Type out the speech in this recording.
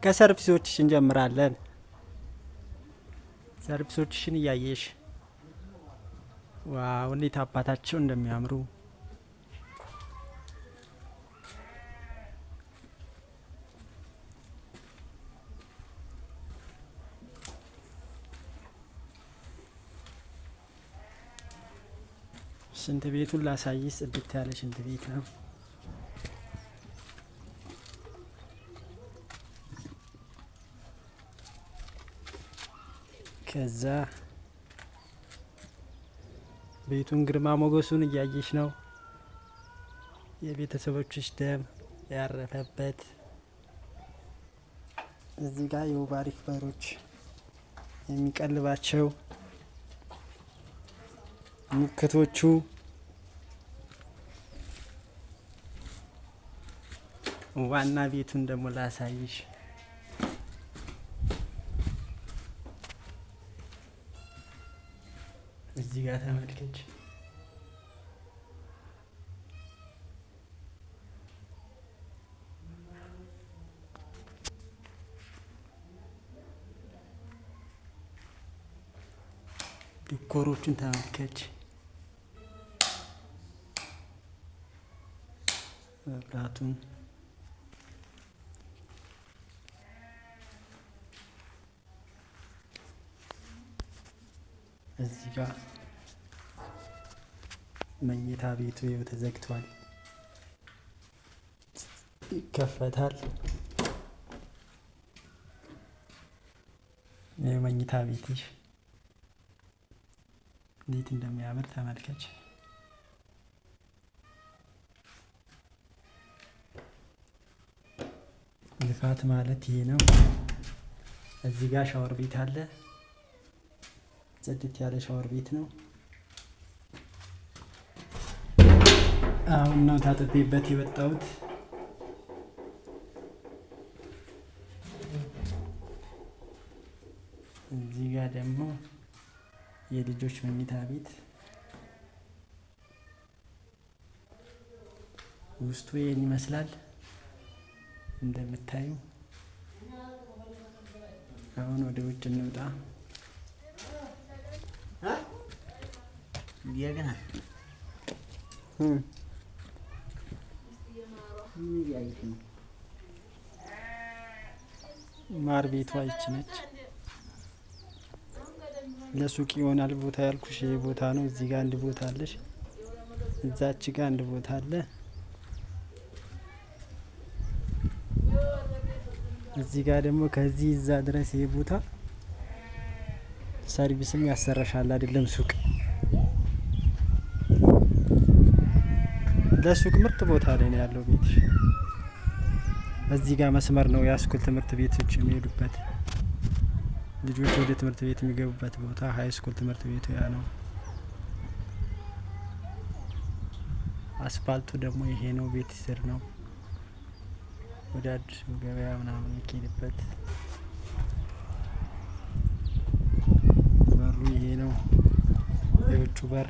ከሰርቪሶችሽ እንጀምራለን። ሰርቪሶችሽን እያየሽ ዋው እንዴት አባታቸው እንደሚያምሩ ሽንት ቤቱን ላሳይሽ። ጽድት ያለ ሽንት ቤት ነው። ከዛ ቤቱን ግርማ ሞገሱን እያየሽ ነው። የቤተሰቦችሽ ደም ያረፈበት እዚህ ጋር የውባሪክ በሮች የሚቀልባቸው ሙክቶቹ ዋና ቤቱን ደግሞ ላሳይሽ። እዚህ ጋር ተመልከች። ዲኮሮቹን ተመልከች። መብራቱን እዚህ ጋር መኝታ ቤቱ ይኸው ተዘግቷል። ይከፈታል። የመኝታ ቤትሽ እንዴት እንደሚያምር ተመልከች። ልፋት ማለት ይሄ ነው። እዚህ ጋር ሻወር ቤት አለ። ጽድት ያለ ሻወር ቤት ነው። አሁን ነው ታጥቤበት የወጣሁት። እዚህ ጋር ደግሞ የልጆች መኝታ ቤት ውስጡ ይሄን ይመስላል እንደምታዩ። አሁን ወደ ውጭ እንውጣ። ማር ቤቷ ይች ነች። ለሱቅ ይሆናል ቦታ ያልኩሽ ይሄ ቦታ ነው። እዚህ ጋር አንድ ቦታ አለሽ፣ እዛች ጋር አንድ ቦታ አለ። እዚህ ጋር ደግሞ ከዚህ እዛ ድረስ ይሄ ቦታ ሰርቪስም ያሰራሻል አይደለም ሱቅ። ለሱቅ ምርጥ ቦታ ላይ ነው ያለው ቤትሽ። እዚህ ጋር መስመር ነው የአስኩል ትምህርት ቤቶች የሚሄዱበት፣ ልጆች ወደ ትምህርት ቤት የሚገቡበት ቦታ ሀይ ስኩል ትምህርት ቤቱ ያ ነው። አስፋልቱ ደግሞ ይሄ ነው። ቤት ስር ነው ወደ አዲሱ ገበያ ምናምን የሚኬድበት። በሩ ይሄ ነው፣ የውጭ በር